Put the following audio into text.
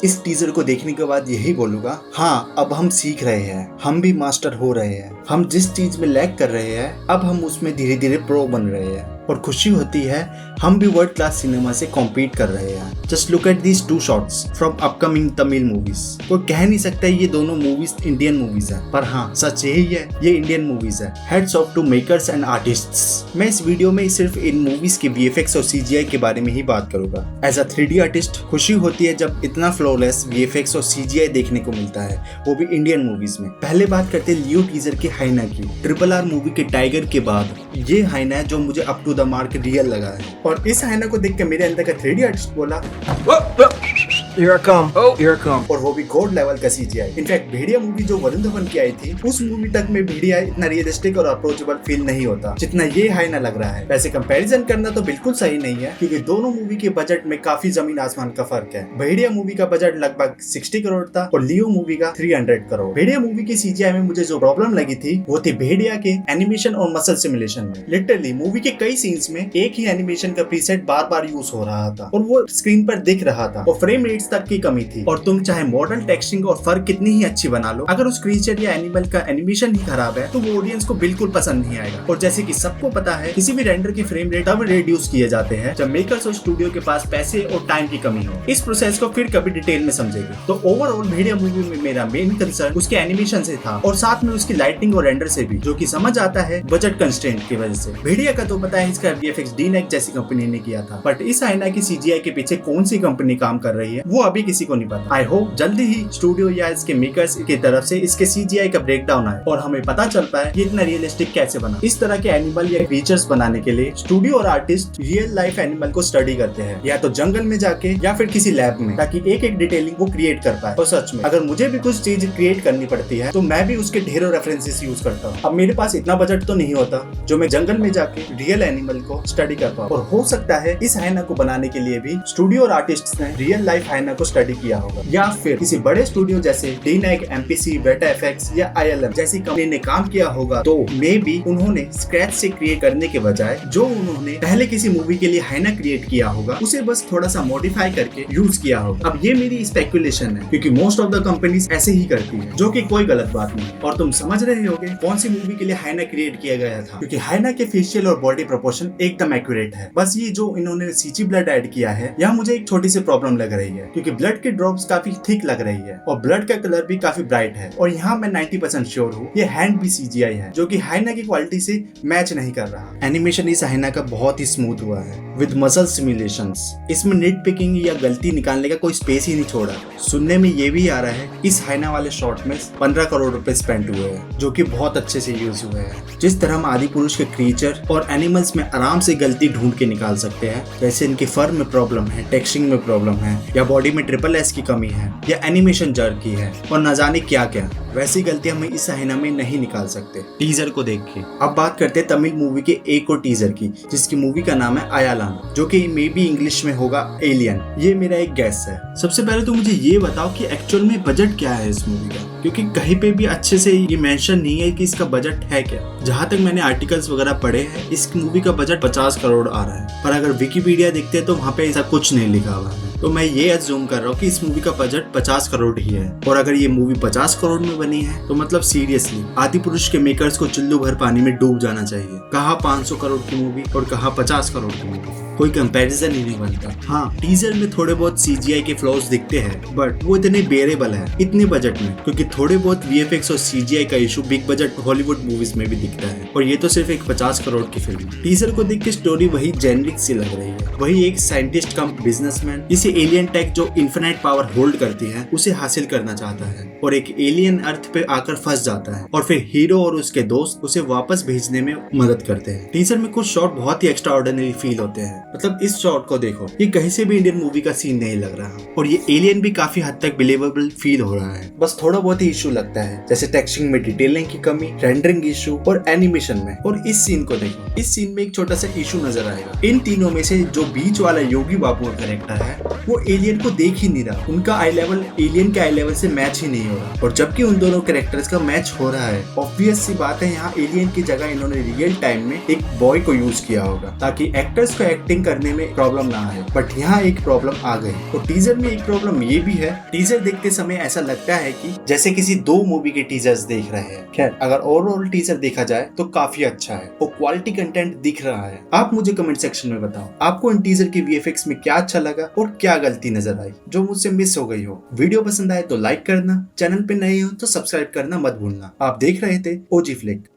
इस टीजर को देखने के बाद यही बोलूंगा, हाँ अब हम सीख रहे हैं, हम भी मास्टर हो रहे हैं। हम जिस चीज में लैग कर रहे हैं अब हम उसमें धीरे धीरे प्रो बन रहे हैं और खुशी होती है हम भी वर्ल्ड क्लास सिनेमा से कॉम्पीट कर रहे हैं। Just look at these 2 shots from upcoming Tamil movies. कोई कह नहीं सकता ये दोनों मूवीज इंडियन मूवीज है, पर हाँ सच यही है, ये इंडियन मूवीज है। Hats off to makers and artists. मैं इस वीडियो में सिर्फ इन मूवीज के VFX और CGI के बारे में ही बात करूंगा। एज अ 3D आर्टिस्ट खुशी होती है जब इतना फ्लॉलेस VFX और CGI देखने को मिलता है, वो भी इंडियन मूवीज में। पहले बात करते हैं लियो टीजर के हाइना की। RRR मूवी के टाइगर के बाद ये हाइना है जो मुझे up to the mark real लगा है। और इस हाइना को देख के मेरे अंदर का 3D आर्टिस्ट बोला Here I come. Oh, here I come. और वो भी गोल्ड लेवल का CGI। इनफैक्ट भेड़िया मूवी जो वरुण धवन की आई थी, उस मूवी तक में भेड़िया इतना रियलिस्टिक और अप्रोचेबल फील नहीं होता जितना ये हाइना लग रहा है। वैसे कंपैरिजन करना तो बिल्कुल सही नहीं है क्योंकि दोनों मूवी के बजट में काफी जमीन आसमान का फर्क है। भेड़िया मूवी का बजट लगभग 60 करोड़ था और लियो मूवी का 300 करोड़। भेड़िया मूवी के CGI में मुझे जो प्रॉब्लम लगी थी वो थी भेड़िया के एनिमेशन और मसल सिमुलेशन में। लिटरली मूवी के कई सीन्स में एक ही एनिमेशन का प्रीसेट बार बार यूज हो रहा था और वो स्क्रीन पर दिख रहा था और फ्रेम रेट्स तक की कमी थी। और तुम चाहे मॉडल टेक्सचरिंग और फर्क कितनी ही अच्छी बना लो, अगर उस क्रीचर या एनिमल का एनिमेशन ही खराब है तो वो ऑडियंस को बिल्कुल पसंद नहीं आएगा। और जैसे कि सबको पता है किसी भी रेंडर के फ्रेम रेट तब रिड्यूस किए जाते हैं जब मेकर्स और स्टूडियो के पास पैसे और टाइम की कमी हो। इस प्रोसेस को फिर कभी डिटेल में समझेंगे। तो ओवरऑल भेड़िया मूवी में मेरा मेन कंसर्न उसके एनिमेशन से था और साथ में उसकी लाइटिंग और रेंडर से भी, जो कि समझ आता है बजट कंस्ट्रेंट की वजह से। भेड़िया का तो पता है इसका VFX DNEG जैसी कंपनी ने किया था, बट इस हाइना की CGI के पीछे कौन सी कंपनी काम कर रही है वो अभी किसी को नहीं पता। आई होप जल्दी ही स्टूडियो या इसके मेकर्स की तरफ से इसके CGI का ब्रेकडाउन आए और हमें पता चल पाए ये इतना रियलिस्टिक कैसे बना। इस तरह के एनिमल या क्रीचर्स बनाने के लिए स्टूडियो और आर्टिस्ट रियल लाइफ एनिमल को स्टडी करते हैं, या तो जंगल में जाके या फिर किसी लैब में, ताकि एक एक डिटेलिंग वो क्रिएट कर पाए। और सच में अगर मुझे भी कुछ चीज क्रिएट करनी पड़ती है तो मैं भी उसके ढेरों रेफरेंसेस यूज करता हूँ। अब मेरे पास इतना बजट तो नहीं होता जो मैं जंगल में जाके रियल एनिमल को स्टडी कर पाऊँ, और हो सकता है इस हाइना को बनाने के लिए भी स्टूडियो और आर्टिस्ट ने रियल लाइफ हाइना को स्टडी किया होगा, या फिर किसी बड़े स्टूडियो जैसे DNEG, MPC, Weta FX या ILM जैसी कंपनी ने काम किया होगा। तो मे बी उन्होंने स्क्रैच से क्रिएट करने के बजाय जो उन्होंने पहले किसी मूवी के लिए हाइना क्रिएट किया होगा उसे बस थोड़ा सा मॉडिफाई करके यूज किया होगा। अब ये मेरी स्पेकुलेशन है क्योंकि मोस्ट ऑफ द कंपनीज ऐसे ही करती है, जो कि कोई गलत बात नहीं है। और तुम समझ रहे होगे कौन सी मूवी के लिए हाइना क्रिएट किया गया था, क्योंकि हाइना के फेशियल और बॉडी प्रोपोर्शन एकदम एक्यूरेट है। बस ये जो इन्होंने CG ब्लड ऐड किया है, यह मुझे एक छोटी सी प्रॉब्लम लग रही है क्योंकि ब्लड के ड्रॉप्स काफी थिक लग रही है और ब्लड का कलर भी काफी ब्राइट है। और यहाँ मैं 90% श्योर हूँ ये हैंड भी CGI है, जो कि हाइना की क्वालिटी से मैच नहीं कर रहा। एनिमेशन इस हाइना का बहुत ही स्मूथ हुआ है विद मसल सिमुलेशंस। इसमें निट पिकिंग या गलती निकालने का कोई स्पेस ही नहीं छोड़ा। सुनने में ये भी आ रहा है इस हाइना वाले शॉट में 15 करोड़ रुपए स्पेंड हुए हैं, जो कि बहुत अच्छे से यूज हुए हैं। जिस तरह हम आदि पुरुष के क्रीचर और एनिमल्स में आराम से गलती ढूंढ के निकाल सकते हैं, जैसे इनके फर में प्रॉब्लम है, टेक्सचरिंग में प्रॉब्लम है, या बॉडी में SSS की कमी है, या एनिमेशन जर्क की है और न जाने क्या क्या, वैसी गलतियां हम इस हाइना में नहीं निकाल सकते टीजर को देख के। अब बात करते हैं तमिल मूवी के एक और टीजर की, जिसकी मूवी का नाम है अयालान, जो कि मे बी इंग्लिश में होगा एलियन। ये मेरा एक गैस है। सबसे पहले तो मुझे ये बताओ कि एक्चुअल में बजट क्या है इस मूवी का, क्योंकि कहीं पे भी अच्छे से ये मेंशन नहीं है कि इसका बजट है क्या। जहाँ तक मैंने आर्टिकल्स वगैरह पढ़े हैं इस मूवी का बजट 50 करोड़ आ रहा है, पर अगर विकिपीडिया देखते हैं तो वहाँ पे ऐसा कुछ नहीं लिखा हुआ है। तो मैं ये अज्यूम कर रहा हूँ कि इस मूवी का बजट 50 करोड़ ही है। और अगर ये मूवी 50 करोड़ में बनी है तो मतलब सीरियसली आदि पुरुष के मेकर्स को चुल्लू भर पानी में डूब जाना चाहिए। कहाँ 500 करोड़ की मूवी और कहाँ 50 करोड़ की मूवी, कोई कंपैरिजन ही नहीं बनता। हाँ, टीजर में थोड़े बहुत CGI के फ्लॉज दिखते हैं, बट वो इतने बेरेबल है इतने बजट में, क्योंकि थोड़े बहुत VFX और CGI का issue big budget Hollywood movies में भी दिखता है, और ये तो सिर्फ एक 50 करोड़ की फिल्म है। टीजर को देख के स्टोरी वही जेनरिक सी लग रही है, वही एक साइंटिस्ट कम बिजनेसमैन इसे एलियन टेक जो इन्फिनाइट पावर होल्ड करती है उसे हासिल करना चाहता है, और एक एलियन अर्थ पे आकर फंस जाता है, और फिर हीरो और उसके दोस्त उसे वापस भेजने में मदद करते हैं। टीजर में कुछ शॉट बहुत ही एक्स्ट्रा ऑर्डिनरी फील होते हैं। मतलब इस शॉट को देखो, ये कहीं से भी इंडियन मूवी का सीन नहीं लग रहा, और ये एलियन भी काफी हद तक बिलीवेबल फील हो रहा है। बस थोड़ा बहुत ही इशू लगता है, जैसे टेक्सचरिंग में डिटेलिंग की कमी, रेंडरिंग इशू और एनिमेशन में। और इस सीन को देखो, इस सीन में एक छोटा सा इशू नजर आएगा। इन तीनों में से जो बीच वाला योगी बाबू का कैरेक्टर है वो एलियन को देख ही नहीं रहा, उनका आई लेवल एलियन के आई लेवल से मैच ही नहीं हो रहा, और जबकि उन दोनों कैरेक्टर्स का मैच हो रहा है। ऑब्वियस सी बात है यहाँ एलियन की जगह इन्होंने रियल टाइम में एक बॉय को यूज किया होगा, ताकि एक्टर्स को एक्टिंग एडिटिंग करने में प्रॉब्लम ना आए, बट यहाँ एक प्रॉब्लम आ गई। और टीजर में एक प्रॉब्लम ये भी है, टीजर देखते समय ऐसा लगता है कि जैसे किसी दो मूवी के टीजर्स देख रहे हैं। खैर, अगर ओवरऑल टीजर देखा जाए तो काफी अच्छा है और क्वालिटी कंटेंट दिख रहा है। आप मुझे कमेंट सेक्शन में बताओ आपको इन टीजर के वीएफएक्स में क्या अच्छा लगा और क्या गलती नजर आई जो मुझसे मिस हो गई हो। वीडियो पसंद आए तो लाइक करना, चैनल पे नए हो तो सब्सक्राइब करना मत भूलना। आप देख रहे थे ओजी फ्लिक।